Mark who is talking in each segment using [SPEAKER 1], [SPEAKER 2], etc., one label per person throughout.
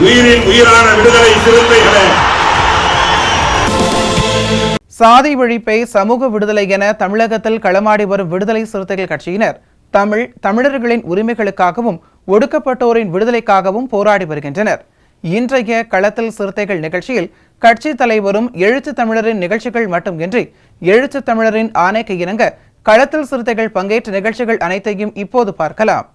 [SPEAKER 1] உயிரின் உயிரான விடுதலை சிறுத்தைகளே.
[SPEAKER 2] சாதி ஒழிப்பை சமூக விடுதலை என தமிழகத்தில் களமாடி வரும் விடுதலை சிறுத்தைகள் கட்சியினர் தமிழர்களின் உரிமைகளுக்காகவும் ஒடுக்கப்பட்டோரின் விடுதலைக்காகவும் போராடி வருகின்றனர். இன்றைய களத்தில் சிறுத்தைகள் நிகழ்ச்சியில் கட்சி தலைவரும் எழுத்து தமிழரின் நிகழ்ச்சிகள் மட்டுமின்றி எழுத்து தமிழரின் ஆணைக்கு இணங்க களத்தில் சிறுத்தைகள் பங்கேற்ற நிகழ்ச்சிகள் அனைத்தையும் இப்போது பார்க்கலாம்.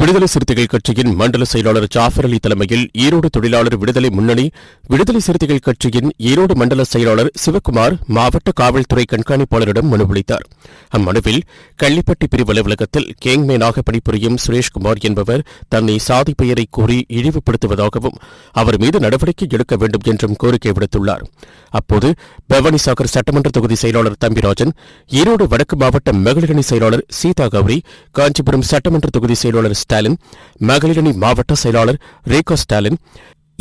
[SPEAKER 3] விடுதலை சிறுத்தைகள் கட்சியின் மண்டல செயலாளர் ஜாஃபர் அலி தலைமையில் ஈரோடு தொழிலாளர் விடுதலை முன்னணி, விடுதலை சிறுத்தைகள் கட்சியின் ஈரோடு மண்டல செயலாளர் சிவக்குமார் மாவட்ட காவல்துறை கண்காணிப்பாளரிடம் மனு அளித்தார். அம்மனுவில் கள்ளிப்பட்டி பிரிவு அலுவலகத்தில் கேங்மேனாக பணிபுரியும் சுரேஷ்குமார் என்பவர் தன்னை சாதி பெயரை கூறி இழிவுபடுத்துவதாகவும் அவர் மீது நடவடிக்கை எடுக்க வேண்டும் என்றும் கோரிக்கை விடுத்துள்ளார். அப்போது பவானிசாகர் சட்டமன்ற தொகுதி செயலாளர் தம்பிராஜன், ஈரோடு வடக்கு மாவட்ட மகளிரணி செயலாளர் சீதா கௌரி, காஞ்சிபுரம் சட்டமன்ற தொகுதி செயலாளர் ஸ்டாலின், மகளிரணி மாவட்ட செயலாளர் ரேகா ஸ்டாலின்,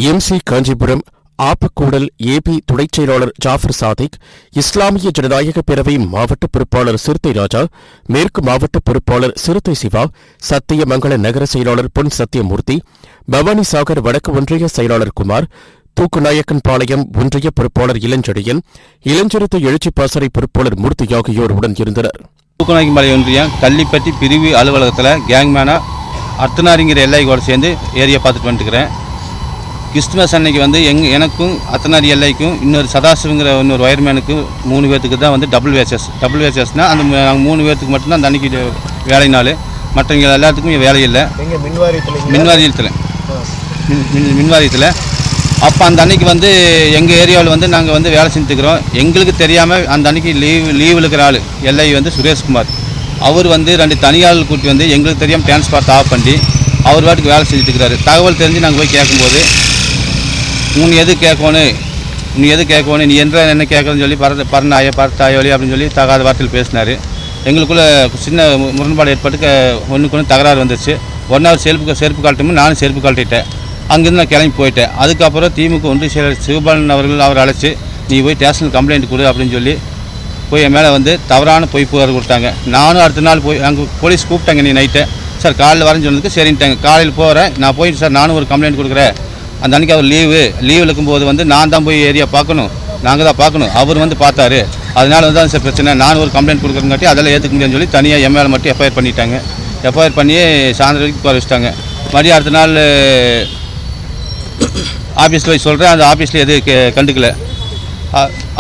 [SPEAKER 3] எம்சி காஞ்சிபுரம் ஆப்பக்கூடல் ஏபி துணைச் செயலாளர் ஜாஃபர் சாதிக், இஸ்லாமிய ஜனநாயக பேரவை மாவட்ட பொறுப்பாளர் சிறுத்தை ராஜா, மேற்கு மாவட்ட பொறுப்பாளர் சிறுத்தை சிவா, சத்தியமங்கல நகர செயலாளர் பொன் சத்தியமூர்த்தி, பவானிசாகர் வடக்கு ஒன்றிய செயலாளர் குமார், தூக்குநாயக்கன்பாளையம் ஒன்றிய பொறுப்பாளர் இளஞ்செழியன், இளஞ்சிறுத்தை எழுச்சி பாசறை பொறுப்பாளர் மூர்த்தி ஆகியோர் உடன் இருந்தனர்.
[SPEAKER 4] தூக்குநாயக்கன்பாளையம் ஒன்றியம் கள்ளிப்பட்டி பிரிவு அலுவலகத்தில் கேங்மேனா அர்த்தனாரிங்கிற எல்லையோடு சேர்ந்து ஏரியா பார்த்துட்டு வந்துட்டுக்கிறேன். கிறிஸ்துமஸ் அன்னைக்கு வந்து எனக்கும் அர்த்தனாரி எல்லைக்கும் இன்னொரு சதாசிவங்கிற இன்னொரு வயர்மேனுக்கு 3 பேர்த்துக்கு தான் வந்து டபுள் வேச்சஸ்னால் அந்த நாங்கள் 3 பேர்த்துக்கு மட்டும்தான் அந்த அன்னைக்கு வேலை நாள். மற்றவங்க எல்லாத்துக்கும் வேலை இல்லை. மின்வாரியத்தில் அப்போ அந்த அன்னைக்கு வந்து எங்கள் ஏரியாவில் வந்து நாங்கள் வந்து வேலை செஞ்சுக்கிறோம். எங்களுக்கு தெரியாமல் அந்த அன்னைக்கு லீவ் இருக்கிற ஆள் எல்ஐ வந்து சுரேஷ்குமார், அவர் வந்து 2 தனியாள் கூட்டி வந்து எங்களுக்கு தெரியாமல் டிரான்ஸ்பார்ட் ஆஃப் பண்ணி அவர் வாட்டுக்கு வேலை செஞ்சுட்டு இருக்கிறாரு. தகவல் தெரிஞ்சு நாங்கள் போய் கேட்கும்போது நீ எது கேட்கணும் நீ என்ன கேட்குறன்னு சொல்லி பரட்டாயோலி அப்படின்னு சொல்லி தகாத வார்த்தையில் பேசினார். எங்களுக்குள்ளே சின்ன முரண்பாடு ஏற்பட்டு ஒன்றுக்கு தகராறு வந்துச்சு. 1 ஹவர் செருப்பு காலட்டுமே நானும் செருப்பு காலட்டிட்டேன். அங்கேருந்து நான் கிளம்பி போயிட்டேன். அதுக்கப்புறம் திமுக ஒன்றிய செயலர் சிவபாலன் அவர் அழைச்சி நீ போய் ஸ்டேஷனில் கம்ப்ளைண்ட் கொடு அப்படின்னு சொல்லி போய் என் மேலே வந்து தவறான பொய் புகார் கொடுத்தாங்க. நானும் அடுத்த நாள் போய் அங்கே போலீஸ் கூப்பிட்டாங்க. நீ நைட்டு சார் காலையில் வரேன்னு சொன்னதுக்கு சரின்ட்டாங்க. காலையில் போகிறேன், நான் போயிட்டு சார் நானும் ஒரு கம்ப்ளைண்ட் கொடுக்குறேன். அந்த அன்றைக்கி அவர் லீவில் இருக்கும்போது வந்து நான் தான் போய் ஏரியா பார்க்கணும், நாங்கள் தான் பார்க்கணும். அவர் வந்து பார்த்தாரு. அதனால வந்து தான் சார் பிரச்சனை. நானும் ஒரு கம்ப்ளைண்ட் கொடுக்குறங்காட்டி அதெல்லாம் ஏற்றுக்க முடியாதுன்னு சொல்லி தனியாக என் மேலே மட்டும் எஃப்ஐஆர் பண்ணிட்டாங்க. எஃப்ஐஆர் பண்ணி சாயந்தரம் வரைக்கும் உட்கார வச்சுட்டாங்க. மறுபடியும் அடுத்த நாள் ஆஃபீஸில் போய் சொல்கிறேன். அந்த ஆஃபீஸில் எதுவும் கண்டுக்கல.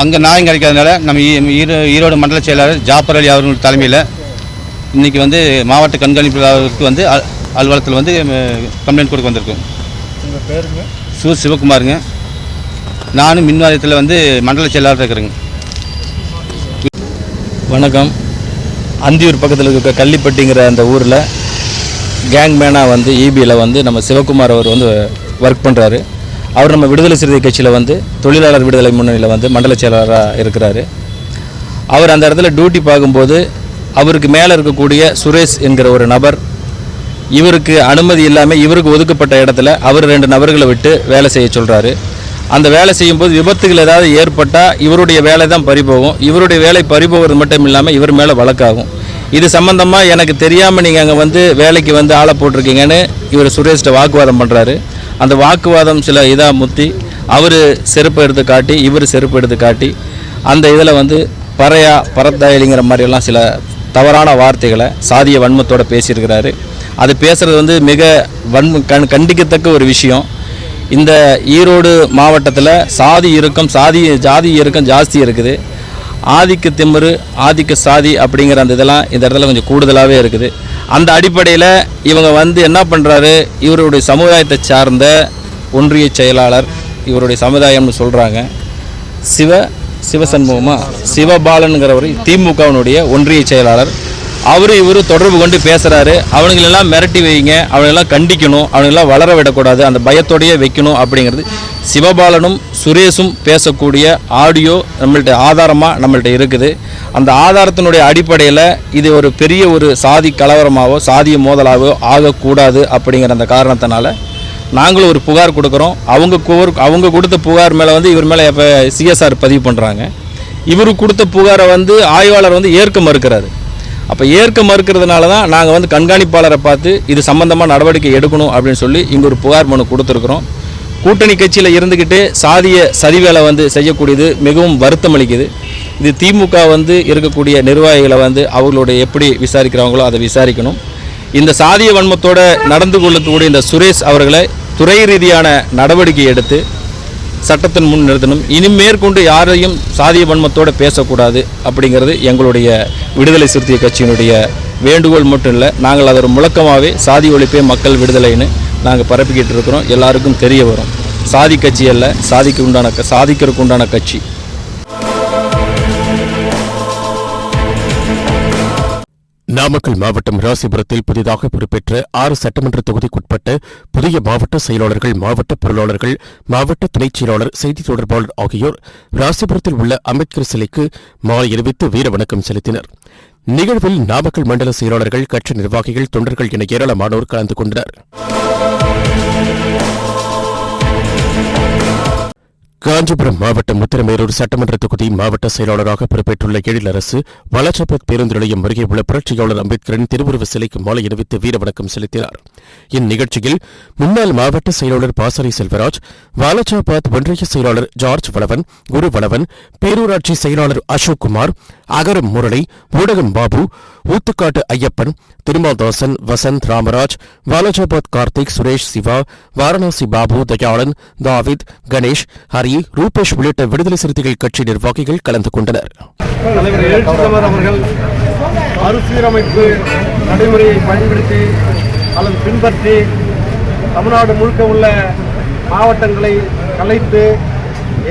[SPEAKER 4] அங்கே நியாயம் கிடைக்காதனால நம்ம ஈரோடு மண்டல செயலாளர் ஜாஃபர் அலி அவர்கள் தலைமையில் இன்றைக்கி வந்து மாவட்ட கண்காணிப்பாளருக்கு வந்து அலுவலகத்தில் வந்து கம்ப்ளைண்ட் கொடுக்க வந்திருக்கோம்.
[SPEAKER 5] உங்கள் பேருங்க?
[SPEAKER 4] சிவகுமாருங்க. நானும் மின்வாரியத்தில் வந்து மண்டல செயலாளர் இருக்கிறேங்க.
[SPEAKER 5] வணக்கம். அந்தியூர் பக்கத்தில் இருக்க கள்ளிப்பட்டிங்கிற அந்த ஊரில் கேங்மேனாக வந்து ஈபியில் வந்து நம்ம சிவகுமார் அவர் வந்து ஒர்க் பண்ணுறாரு. அவர் நம்ம விடுதலை சிறுத்தை கட்சியில் வந்து தொழிலாளர் விடுதலை முன்னணியில் வந்து மண்டல செயலாளராக இருக்கிறாரு. அவர் அந்த இடத்துல டியூட்டி பார்க்கும்போது அவருக்கு மேலே இருக்கக்கூடிய சுரேஷ் என்கிற ஒரு நபர் இவருக்கு அனுமதி இல்லாமல் இவருக்கு ஒதுக்கப்பட்ட இடத்துல அவர் 2 நபர்களை விட்டு வேலை செய்ய சொல்கிறாரு. அந்த வேலை செய்யும்போது விபத்துகள் ஏதாவது ஏற்பட்டால் இவருடைய வேலை தான் பறிபோகும். இவருடைய வேலை பறிபோகிறது மட்டும் இல்லாமல் இவர் மேலே வழக்காகும். இது சம்மந்தமாக எனக்கு தெரியாமல் நீங்கள் அங்கே வந்து வேலைக்கு வந்து ஆளை போட்டிருக்கீங்கன்னு இவர் சுரேஷ்ட வாக்குவாதம் பண்ணுறாரு. அந்த வாக்குவாதம் சில இதாக முத்தி அவர் செருப்பு எடுத்து காட்டி இவர் செருப்பு எடுத்து காட்டி அந்த இதில் வந்து பரத்தாயலிங்கிற மாதிரியெல்லாம் சில தவறான வார்த்தைகளை சாதிய வன்மத்தோடு பேசியிருக்கிறாரு. அது பேசுகிறது வந்து மிக கண்டிக்கத்தக்க ஒரு விஷயம். இந்த ஈரோடு மாவட்டத்தில் ஜாதி இறுக்கம் ஜாஸ்தி இருக்குது. ஆதிக்க திமிரு ஆதிக்க சாதி அப்படிங்கிற அந்த இதெல்லாம் இந்த இடத்துல கொஞ்சம் கூடுதலாகவே இருக்குது. அந்த அடிப்படையில் இவங்க வந்து என்ன பண்ணுறாரு, இவருடைய சமுதாயத்தை சார்ந்த ஒன்றிய செயலாளர், இவருடைய சமுதாயம்னு சொல்கிறாங்க, சிவசண்முகமா சிவபாலனுங்கிறவர் திமுகவினுடைய ஒன்றிய செயலாளர். இவரு தொடர்பு கொண்டு பேசுகிறாரு. அவனுங்களெல்லாம் மிரட்டி வைங்க, அவங்களெல்லாம் கண்டிக்கணும், அவங்களெல்லாம் வளர விடக்கூடாது, அந்த பயத்தோடையே வைக்கணும் அப்படிங்கிறது சிவபாலனும் சுரேஷும் பேசக்கூடிய ஆடியோ நம்மள்ட்ட ஆதாரமாக நம்மள்ட்ட இருக்குது. அந்த ஆதாரத்தினுடைய அடிப்படையில் இது ஒரு பெரிய ஒரு சாதி கலவரமாகவோ சாதிய மோதலாகவோ ஆகக்கூடாது அப்படிங்கிற அந்த காரணத்தினால நாங்களும் ஒரு புகார் கொடுக்குறோம். அவங்க கொடுத்த புகார் மேலே இவர் மேலே இப்போ சிஎஸ்ஆர் பதிவு பண்ணுறாங்க. இவர் கொடுத்த புகாரை ஆய்வாளர் ஏற்க மறுக்கிறாரு. அப்போ ஏற்க மறுக்கிறதுனால தான் நாங்கள் கண்காணிப்பாளரை பார்த்து இது சம்பந்தமாக நடவடிக்கை எடுக்கணும் அப்படின்னு சொல்லி இங்கே ஒரு புகார் மனு கொடுத்துருக்குறோம். கூட்டணி கட்சியில் இருந்துக்கிட்டு சாதிய சதிவேலை செய்யக்கூடியது மிகவும் வருத்தம் அளிக்குது. இது திமுக இருக்கக்கூடிய நிர்வாகிகளை அவர்களுடைய எப்படி விசாரிக்கிறாங்களோ அதை விசாரிக்கணும். இந்த சாதிய வன்மத்தோடு நடந்து கொள்ளக்கூடிய இந்த சுரேஷ் அவர்களை துறை ரீதியான நடவடிக்கை எடுத்து சட்டத்தின் முன் நிறுத்தணும். இனி மேற்கொண்டு யாரையும் சாதிய வன்மத்தோடு பேசக்கூடாது அப்படிங்கிறது எங்களுடைய விடுதலை சிறுத்தை கட்சியினுடைய வேண்டுகோள் மட்டும் இல்லை. நாங்கள் அதை ஒரு முழக்கமாகவே சாதி ஒழிப்பே மக்கள் விடுதலைன்னு நாங்கள் பரப்பிக்கிட்டு இருக்கிறோம். எல்லாருக்கும் தெரிய வரும். சாதி கட்சி அல்ல, சாதிக்கிறதுக்கு உண்டான கட்சி.
[SPEAKER 3] நாமக்கல் மாவட்டம் ராசிபுரத்தில் புதிதாக பொறுப்பேற்ற 6 சட்டமன்ற தொகுதிக்குட்பட்ட புதிய மாவட்ட செயலாளர்கள், மாவட்ட பொருளாளர்கள், மாவட்ட துணைச் செயலாளர், செய்தி தொடர்பாளர் ஆகியோர் ராசிபுரத்தில் உள்ள அம்பேத்கர் சிலைக்கு மாலை அணிவித்து வீர வணக்கம் செலுத்தினர். நிகழ்வில் நாமக்கல் மண்டல செயலாளர்கள், கட்சி நிர்வாகிகள், தொண்டர்கள் என ஏராளமானோர் கலந்து கொண்டனர். காஞ்சிபுரம் மாவட்டம் உத்திரமேரூர் சட்டமன்ற தொகுதி மாவட்ட செயலாளராக பொறுப்பேற்றுள்ள எழிலரசு வாலாஜாபாத் பேருந்து நிலையம் அருகே உள்ள புரட்சியாளர் அம்பேத்கரின் திருவுருவ சிலைக்கு மாலை அணிவித்து வீர வணக்கம் செலுத்தினார். இந்நிகழ்ச்சியில் முன்னாள் மாவட்ட செயலாளர் பாசறை செல்வராஜ், வாலாஜாபாத் ஒன்றிய செயலாளர் ஜார்ஜ் வளவன், குரு வளவன், பேரூராட்சி செயலாளர் அசோக் குமார், அகரம் முரளி, ஊடகம் பாபு, ஊத்துக்காட்டு ஐயப்பன், திருமாதாசன், வசந்த், ராமராஜ், வாலாஜாபாத் கார்த்திக், சுரேஷ், சிவா, வாரணாசி பாபு, தயாளன், தாவித், கணேஷ், ஹரி, ரூபேஷ் உள்ளிட்ட விடுதலை சிறுத்தைகள் கட்சி நிர்வாகிகள் கலந்து கொண்டனர்.
[SPEAKER 6] தலைவர் எழுச்சிதமர் அவர்கள் மறுசீரமைப்பு நடைமுறையை பயன்படுத்தி அல்லது பின்பற்றி தமிழ்நாடு முழுக்க உள்ள மாவட்டங்களை கலைத்து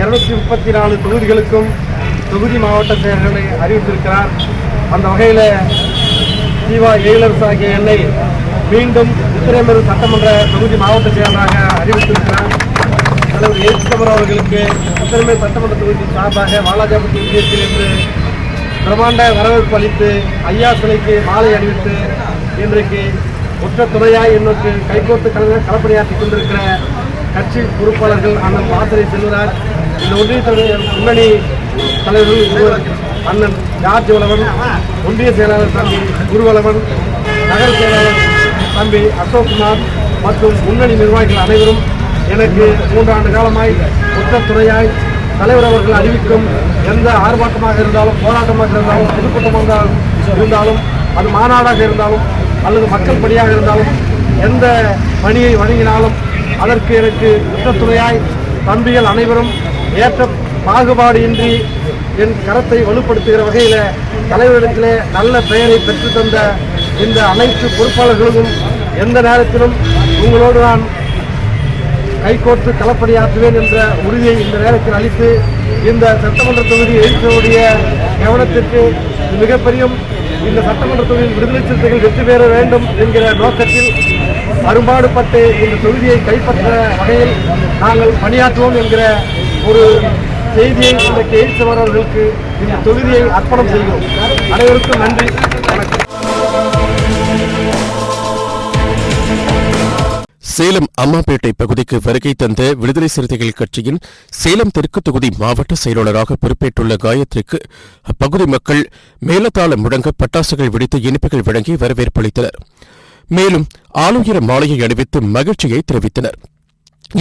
[SPEAKER 6] 234 தொகுதிகளுக்கும் தொகுதி மாவட்ட செயலர்களை அறிவித்திருக்கிறார். அந்த வகையில் ஜீவா எழிலரசு ஆகிய என்னை மீண்டும் உத்திரமேரூர் சட்டமன்ற தொகுதி மாவட்ட செயலராக அறிவித்திருக்கிறார். தலைவர் எழுச்சிதமர் அவர்களுக்கு உத்திரமேரூர் சட்டமன்ற தொகுதி சார்பாக வாலாஜாபாத் ஒன்றியத்தில் இன்று பிரமாண்ட வரவேற்பு அளித்து ஐயா சிலைக்கு மாலை அணிவித்து இன்றைக்கு ஒற்ற துணையாய் இன்னொரு கைகோர்த்து களப்பணியாற்றிக் கொண்டிருக்கிற கட்சி பொறுப்பாளர்கள் அண்ணன் பாசறை செல்வராஜ், இந்த ஒன்றிய முன்னணி தலைவர்கள் அண்ணன் ஜார்ஜ் வளவன், ஒன்றிய செயலாளர் தம்பி குருவளவன், நகர செயலாளர் தம்பி அசோக்குமார் மற்றும் முன்னணி நிர்வாகிகள் அனைவரும் எனக்கு 3 ஆண்டு காலமாய் ஒற்ற துறையாய் தலைவர் அவர்கள் அறிவிக்கும் எந்த ஆர்ப்பாட்டமாக இருந்தாலும், போராட்டமாக இருந்தாலும், பொதுக்கூட்டமாக இருந்தாலும், அது மாநாடாக இருந்தாலும் அல்லது மக்கள் பணியாக இருந்தாலும், எந்த பணியை வழங்கினாலும் அதற்கு எனக்கு குற்றத்துறையாய் தம்பிகள் அனைவரும் ஏற்ற பாகுபாடு இன்றி என் கரத்தை வலுப்படுத்துகிற வகையில் தலைவரிடத்திலே நல்ல பெயரை பெற்றுத்தந்த இந்த அனைத்து பொறுப்பாளர்களுக்கும் எந்த நேரத்திலும் உங்களோடு நான் கைகோர்த்து களப்பணியாற்றுவேன் என்ற உறுதியை இந்த நேரத்தில் அளித்து இந்த சட்டமன்ற தொகுதி எழுச்சியுடைய கவனத்திற்கு மிகப்பெரிய இந்த சட்டமன்ற தொகுதியில் விடுதலை சிறுத்தைகள் வெற்றி பெற வேண்டும் என்கிற நோக்கத்தில் அரும்பாடுபட்டு இந்த தொகுதியை கைப்பற்ற வகையில் நாங்கள் பணியாற்றுவோம் என்கிற ஒரு செய்தியை இன்றைக்கு எழுச்சிவர் அவர்களுக்கு இந்த தொகுதியை அர்ப்பணம் செய்கிறோம். அனைவருக்கும் நன்றி, வணக்கம்.
[SPEAKER 3] சேலம் அம்மாப்பேட்டை பகுதிக்கு வருகை தந்த விடுதலை சிறுத்தைகள் கட்சியின் சேலம் தெற்கு தொகுதி மாவட்ட செயலாளராக பொறுப்பேற்றுள்ள காயத்ரிக்கு அப்பகுதி மக்கள் மேலதாளம் முழங்க பட்டாசுகள் வெடித்து இனிப்புகள் வழங்கி வரவேற்பளித்தனர். மேலும் ஆளுயர மாலையை அணிவித்து மகிழ்ச்சியை தெரிவித்தனர்.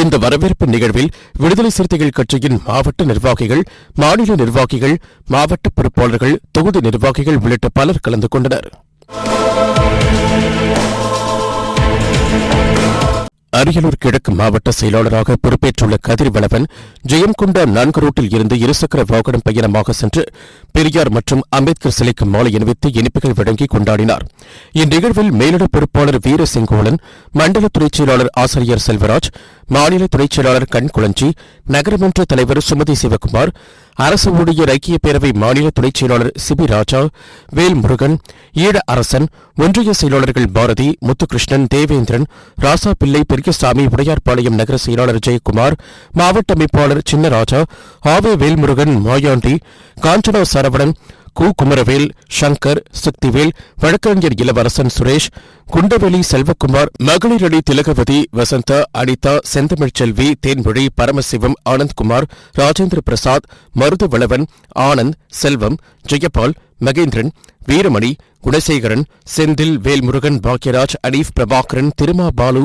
[SPEAKER 3] இந்த வரவேற்பு நிகழ்வில் விடுதலை சிறுத்தைகள் கட்சியின் மாவட்ட நிர்வாகிகள், மாநில நிர்வாகிகள், மாவட்ட பொறுப்பாளர்கள், தொகுதி நிர்வாகிகள் உள்ளிட்ட பலர் கலந்து கொண்டனர். அரியலூர் கிழக்கு மாவட்ட செயலாளராக பொறுப்பேற்றுள்ள கதிர்வளவன் ஜெயம்கொண்ட 4 ரோட்டில் இருந்து இருசக்கர வாகனம் பயணமாக சென்று பெரியார் மற்றும் அம்பேத்கர் சிலைக்கு மாலை அணிவித்து இனிப்புகள் வழங்கி கொண்டாடினார். இந்நிகழ்வில் மேலிட பொறுப்பாளர் வீர செங்கோலன், மண்டல துணைச் செயலாளர் ஆசிரியர் செல்வராஜ், மாநில துணைச் செயலாளர் கண்குளஞ்சி, நகரமன்ற தலைவர் சுமதி சிவகுமார், அரசு ஊழியர் ஐக்கிய பேரவை மாநில துணைச் செயலாளர் சிபி ராஜா, வேல்முருகன், ஈழ அரசன், ஒன்றிய செயலாளர்கள் பாரதி, முத்துகிருஷ்ணன், தேவேந்திரன், ராசா பிள்ளை, பெரியசாமி, உடையார்பாளையம் நகர செயலாளர் ஜெயக்குமார், மாவட்ட அமைப்பாளர் சின்னராஜா, ஆவே வேல்முருகன், மாயாண்டி, காஞ்சனா சரவணன், கு குமரவேல், சங்கர், சக்திவேல், வழக்கறிஞர் இளவரசன் சுரேஷ், குண்டவெளி செல்வக்குமார், மகளிர் அணி திலகவதி, வசந்தா, அனிதா, செந்தமிழ்ச்செல்வி, தேன்மொழி, பரமசிவம், ஆனந்த்குமார், ராஜேந்திர பிரசாத், மருதவளவன், ஆனந்த், செல்வம், ஜெயபால், மகேந்திரன், வீரமணி, குணசேகரன், செந்தில், வேல்முருகன், பாக்யராஜ், அனீப் பிரபாகரன், திருமா பாலு,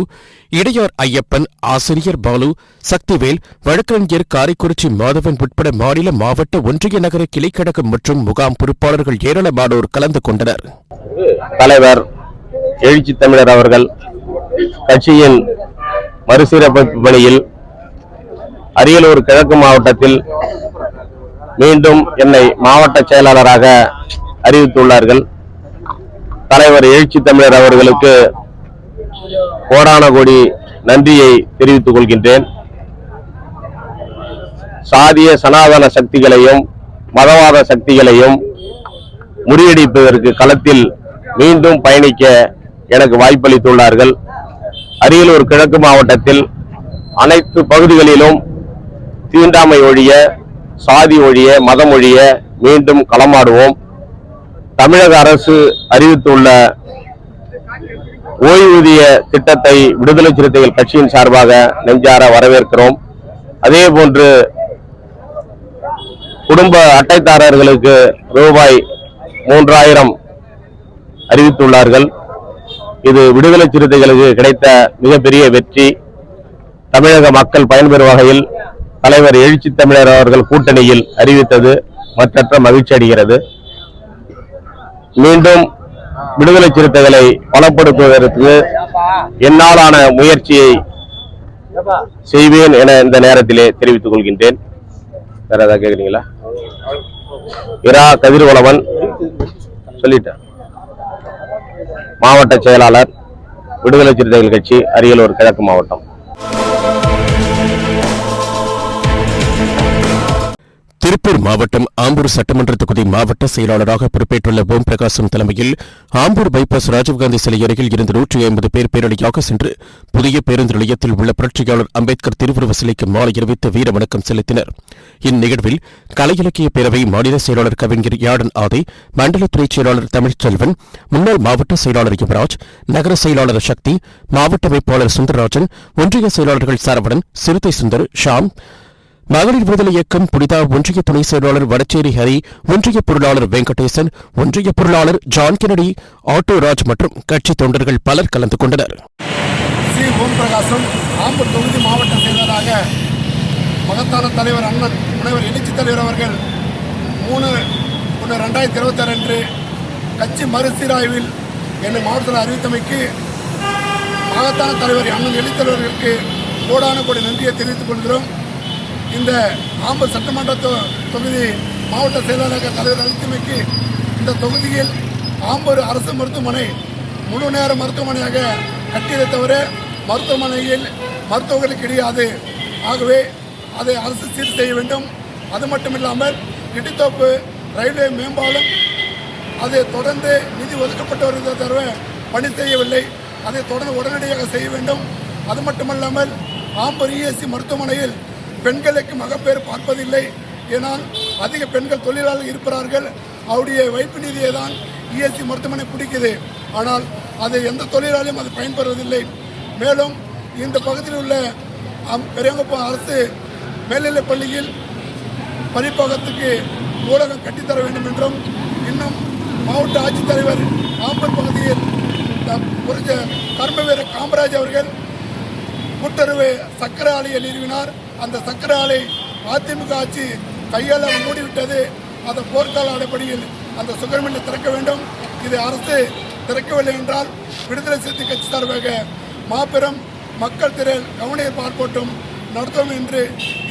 [SPEAKER 3] இடையார் ஐயப்பன், ஆசிரியர் பாலு, சக்திவேல், வழக்கறிஞர் காரைக்குறிச்சி மாதவன் உட்பட மாநில, மாவட்ட, ஒன்றிய நகர கிளைக்கழகம் மற்றும் முகாம் பொறுப்பாளர்கள் ஏராளமானோர் கலந்து கொண்டனர்.
[SPEAKER 7] தலைவர் எழுச்சி தமிழர் அவர்கள் கட்சியின் மறுசீரமைப்பு பணியில் அரியலூர் கிழக்கு மாவட்டத்தில் மீண்டும் என்னை மாவட்ட செயலாளராக அறிவித்துள்ளார்கள். தலைவர் எழுச்சி தமிழர் அவர்களுக்கு கோடான கோடி நன்றியை தெரிவித்துக் கொள்கின்றேன். சாதிய சனாதன சக்திகளையும் மதவாத சக்திகளையும் முறியடிப்பதற்கு களத்தில் மீண்டும் பயணிக்க எனக்கு வாய்ப்பளித்துள்ளார்கள். அரியலூர் கிழக்கு மாவட்டத்தில் அனைத்து பகுதிகளிலும் தீண்டாமை ஒழிய, சாதி ஒழிய, மதம் ஒழிய மீண்டும் களமாடுவோம். தமிழக அரசு அறிவித்துள்ள ஓய்வூதிய திட்டத்தை விடுதலை சிறுத்தைகள் கட்சியின் சார்பாக நெஞ்சார வரவேற்கிறோம். அதே போன்று குடும்ப அட்டைதாரர்களுக்கு ரூபாய் 3000 அறிவித்துள்ளார்கள். இது விடுதலை சிறுத்தைகளுக்கு கிடைத்த மிகப்பெரிய வெற்றி. தமிழக மக்கள் பயன்பெறும் வகையில் தலைவர் எழுச்சி தமிழர் அவர்கள் கூட்டணியில் அறிவித்தது மற்றற்ற மகிழ்ச்சி அடைகிறது. மீண்டும் விடுதலை சிறுத்தைகளை பலப்படுத்துவதற்கு என்னாலான முயற்சியை செய்வேன் என இந்த நேரத்திலே தெரிவித்துக் கொள்கின்றேன். வேற ஏதாவது கேக்குறீங்களா? இரா கதிர்வளவன் சொல்லிட்டேன். மாவட்ட செயலாளர் விடுதலை சிறுத்தைகள் கட்சி அரியலூர் கிழக்கு மாவட்டம்.
[SPEAKER 3] திருப்பூர் மாவட்டம் ஆம்பூர் சட்டமன்ற தொகுதி மாவட்ட செயலாளராக பொறுப்பேற்றுள்ள ஓம் பிரகாசம் தலைமையில் ஆம்பூர் பைபாஸ் ராஜீவ்காந்தி சிலை அருகில் இருந்து 150 பேர் பேரணியாக சென்று புதிய பேருந்து நிலையத்தில் உள்ள புரட்சியாளர் அம்பேத்கர் திருவுருவ சிலைக்கு மாலை அணிவித்து வீர வணக்கம் செலுத்தினர். இந்நிகழ்வில் கலை இலக்கிய பேரவை மாநில செயலாளர் கவிஞர் யாடன் ஆதை, மண்டல துணைச் செயலாளர் தமிழ்ச்செல்வன், முன்னாள் மாவட்ட செயலாளர் யுவராஜ், நகர செயலாளர் சக்தி, மாவட்ட அமைப்பாளர் சுந்தரராஜன், ஒன்றிய செயலாளர்கள் சரவணன், சிறுத்தை சுந்தர், ஷாம், மகளிர் விடுதலை இயக்கம் புனிதா, ஒன்றிய துணை செயலாளர் வடச்சேரி ஹரி, ஒன்றிய பொருளாளர் வெங்கடேசன், ஒன்றிய பொருளாளர் ஜான் கெனடி, ஆட்டோ ராஜ் மற்றும் கட்சி தொண்டர்கள் பலர் கலந்து கொண்டனர்.
[SPEAKER 6] சி ஓம் பிரகாசம் ஆம்பூர் தொகுதி மாவட்ட செயலராக மகத்தான தலைவர் அண்ணன் முனைவர் எழுச்சி தலைவர் அவர்கள் 3/1/2026 அன்று கட்சி மறுசீராய்வில் என்னை மாவட்டத்தில் அறிவித்தமைக்கு மகத்தான தலைவர் அண்ணன் எழுச்சி தலைவர்களுக்கு கோடான கோடி நன்றியை தெரிவித்துக் கொள்கிறோம். இந்த ஆம்பூர் சட்டமன்ற தொகுதி மாவட்ட செயலாளர் தலைவர் அறிவித்தமைக்கு இந்த தொகுதியில் ஆம்பூர் அரசு மருத்துவமனை முழு நேர மருத்துவமனையாக கட்டியதை தவிர மருத்துவமனையில் மருத்துவர்கள் கிடையாது. ஆகவே அதை அரசு சீர் செய்ய வேண்டும். அது மட்டுமில்லாமல் இடித்தோப்பு ரயில்வே மேம்பாலம் அதை தொடர்ந்து நிதி ஒதுக்கப்பட்டு வருவதை தவிர பணி செய்யவில்லை. அதை தொடர்ந்து உடனடியாக செய்ய வேண்டும். அது மட்டுமல்லாமல் ஆம்பூர் இஎஸ்சி மருத்துவமனையில் பெண்களுக்கு மகப்பேறு பார்ப்பதில்லை. ஏனால் அதிக பெண்கள் தொழிலாளர்கள் இருப்பார்கள். அவருடைய வைப்பு நிதியை தான் இஎஸ்சி மருத்துவமனை பிடிக்குது. ஆனால் அதை எந்த தொழிலாளியும் அது பயன்பெறுவதில்லை. மேலும் இந்த பகுதியில் உள்ள பெரியங்குப்பம் அரசு மேல்நிலைப் பள்ளியில் படிப்பகத்துக்கு நூலகம் கட்டித்தர வேண்டும் என்றும், இன்னும் மாவட்ட ஆட்சித்தலைவர் ஆம்பூர் பகுதியில் கர்ம வீரர் காமராஜ் அவர்கள் கூட்டுறவு சக்கரை ஆலையை நிறுவினார். அந்த சக்கரை ஆலை அதிமுக ஆட்சி கையால் மூடிவிட்டது. அந்த போர்க்கால அடிப்படையில் அந்த சுகர் மில்லை திறக்க வேண்டும். இது அரசு திறக்கவில்லை என்றால் விடுதலை சிறுத்தை கட்சி சார்பாக மாபெரும் மக்கள் திரள் கவனஈர்ப்பு ஆர்ப்பாட்டம் நடத்தும் என்று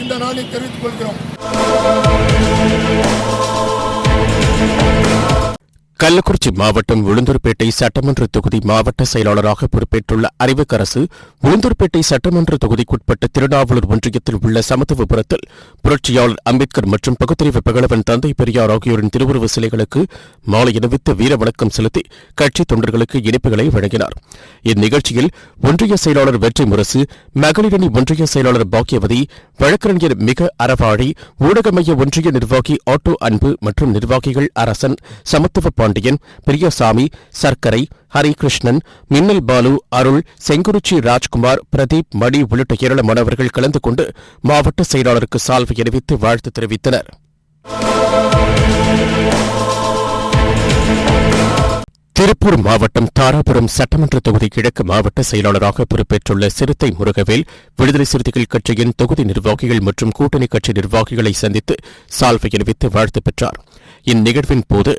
[SPEAKER 6] இந்த நாளில் தெரிவித்துக் கொள்கிறோம்.
[SPEAKER 3] கள்ளக்குறிச்சி மாவட்டம் உளுந்தூர்பேட்டை சட்டமன்ற தொகுதி மாவட்ட செயலாளராக பொறுப்பேற்றுள்ள அறிவுக்கரசு உளுந்தூர்பேட்டை சட்டமன்ற தொகுதிக்குட்பட்ட திருநாவலூர் ஒன்றியத்தில் உள்ள சமத்துவபுரத்தில் புரட்சியாளர் அம்பேத்கர் மற்றும் பகுத்தறிவு பகலவன் தந்தை பெரியார் ஆகியோரின் திருவுருவ சிலைகளுக்கு மாலை அணிவித்து வீர வணக்கம் செலுத்தி கட்சி தொண்டர்களுக்கு இனிப்புகளை வழங்கினார். இந்நிகழ்ச்சியில் ஒன்றிய செயலாளர் வெற்றி முரசு, மகளிரணி ஒன்றிய செயலாளர் பாக்கியவதி, வழக்கறிஞர் மிக அறவாழி, ஊடக மைய ஒன்றிய நிர்வாகி ஆட்டோ அன்பு மற்றும் நிர்வாகிகள் அரசன், சமத்துவ பாண்டியன், பிரியசாமி, சர்க்கரை, ஹரிகிருஷ்ணன், மின்னல் பாலு, அருள், செங்குறிச்சி ராஜ்குமார், பிரதீப், மணி உள்ளிட்ட ஏராளமானவர்கள் கலந்து கொண்டு மாவட்ட செயலாளருக்கு சால்வை அணிவித்து வாழ்த்து தெரிவித்தனர். திருப்பூர் மாவட்டம் தாராபுரம் சட்டமன்ற தொகுதி கிழக்கு மாவட்ட செயலாளராக பொறுப்பேற்றுள்ள சிறுத்தை முருகவேல் விடுதலை சிறுத்தைகள் கட்சியின் தொகுதி நிர்வாகிகள் மற்றும் கூட்டணி கட்சி நிர்வாகிகளை சந்தித்து சால்வை அணிவித்து வாழ்த்து பெற்றார். இந்நிகழ்வின் போது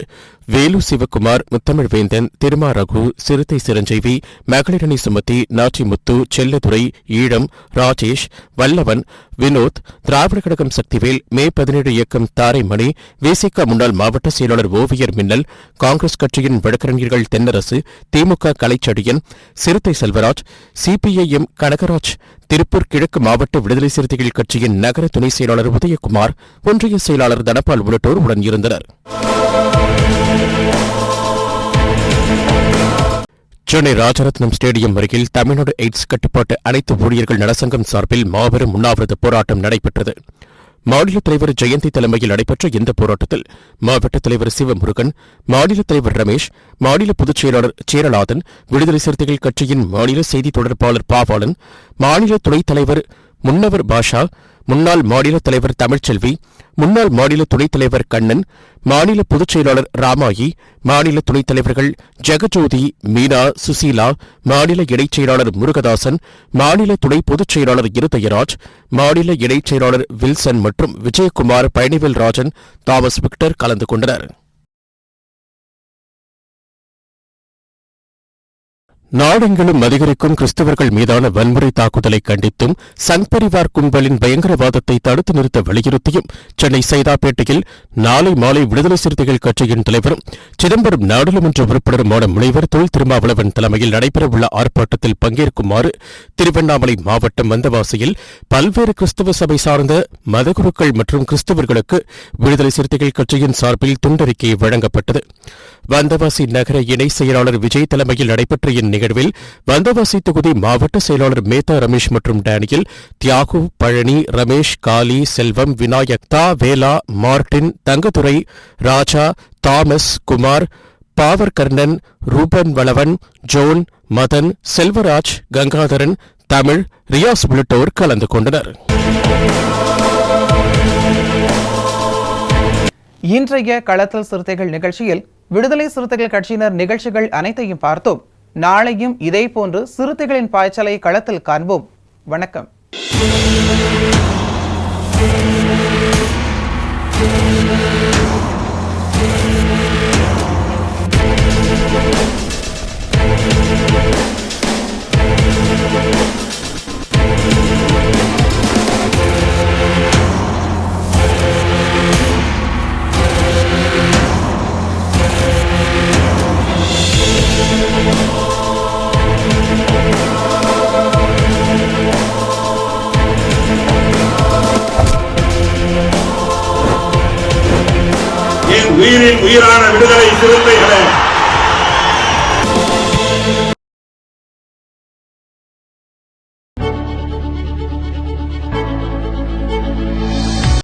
[SPEAKER 3] வேலு சிவக்குமார், முத்தமிழ் வேந்தன், திருமா ரகு, சிறுத்தை சிரஞ்சீவி, மகளிரணி சுமதி, நாச்சிமுத்து, செல்லதுரை, ஈழம், ராஜேஷ், வல்லவன், வினோத், திராவிட கழகம் சக்திவேல், மே 17 இயக்கம் தாரைமணி, விசிக முன்னாள் மாவட்ட செயலாளர் ஓவியர் மின்னல், காங்கிரஸ் கட்சியின் வழக்கறிஞர்கள் தென்னரசு, திமுக கலைச்செடியன், சிறுத்தை செல்வராஜ், சிபிஐஎம் கனகராஜ், திருப்பூர் கிழக்கு மாவட்ட விடுதலை சிறுத்தைகள் கட்சியின் நகர துணை செயலாளர் உதயகுமார், ஒன்றிய செயலாளர் தனபால் உள்ளிட்டோர் உடன் இருந்தனர். சென்னை ராஜரத்னம் ஸ்டேடியம் அருகில் தமிழ்நாடு எய்ட்ஸ் கட்டுப்பாட்டு அனைத்து ஊழியர்கள் நலசங்கம் சார்பில் மாபெரும் உண்ணாவிரத போராட்டம் நடைபெற்றது. மாநில தலைவர் ஜெயந்தி தலைமையில் நடைபெற்ற இந்த போராட்டத்தில் மாவட்ட தலைவர் சிவமுருகன், மாநில தலைவர் ரமேஷ், மாநில பொதுச் செயலாளர் சேரலாதன், விடுதலை சிறுத்தைகள் கட்சியின் மாநில செய்தி தொடர்பாளர் பாவாளன், மாநில துணைத் தலைவர் முன்னவர் பாஷா, முன்னாள் மாநில தலைவர் தமிழ்ச்செல்வி, முன்னாள் மாநில துணைத் தலைவர் கண்ணன், மாநில பொதுச் செயலாளர் ராமாயி, மாநில துணைத் தலைவர்கள் ஜெகஜோதி, மீனா, சுசீலா, மாநில இடைச் செயலாளர் முருகதாசன், மாநில துணை பொதுச் செயலாளர் இருதயராஜ், மாநில இடைச் செயலாளர் வில்சன் மற்றும் விஜயகுமார், பழனிவேல் ராஜன், தாமஸ் விக்டர் கலந்து கொண்டனர். நாடெங்கிலும் அதிகரிக்கும் கிறிஸ்தவர்கள் மீதான வன்முறை தாக்குதலை கண்டித்தும் சங் பரிவார் கும்பலின் பயங்கரவாதத்தை தடுத்து நிறுத்த வலியுறுத்தியும் சென்னை சைதாப்பேட்டையில் நாளை மாலை விடுதலை சிறுத்தைகள் கட்சியின் தலைவரும் சிதம்பரம் நாடாளுமன்ற உறுப்பினருமான முனைவர் தொல் திருமாவளவன் தலைமையில் நடைபெறவுள்ள ஆர்ப்பாட்டத்தில் பங்கேற்குமாறு திருவண்ணாமலை மாவட்டம் வந்தவாசியில் பல்வேறு கிறிஸ்தவ சபை சார்ந்த மதகுருக்கள் மற்றும் கிறிஸ்தவர்களுக்கு விடுதலை சிறுத்தைகள் கட்சியின் சார்பில் துண்டறிக்கை வழங்கப்பட்டது. வந்தவாசி நகர இணை செயலாளர் விஜய் தலைமையில் நடைபெற்ற இந்நிகழ்வில் வந்தவாசி தொகுதி மாவட்ட செயலாளர் மேத்தா ரமேஷ் மற்றும் டேனியல், தியாகு, பழனி, ரமேஷ், காளி, செல்வம், விநாயக், தா வேலா, மார்டின், தங்கதுரை, ராஜா, தாமஸ், குமார், பாவர் கர்ணன், ரூபன் வளவன், ஜோன், மதன், செல்வராஜ், கங்காதரன், தமிழ், ரியாஸ் உள்ளிட்டோர் கலந்து கொண்டனர்.
[SPEAKER 2] இன்றைய களத்தல் சிறுத்தைகள் நிகழ்ச்சியில் விடுதலை சிறுத்தைகள் கட்சியினர் நிகழ்ச்சிகள் அனைத்தையும் பார்த்தோம். நாளையும் இதேபோன்று சிறுத்தைகளின் பாய்ச்சலை களத்தில் காண்போம். வணக்கம்.
[SPEAKER 1] உயிரின் உயிரான விடுதலை சிறுத்தைகளே,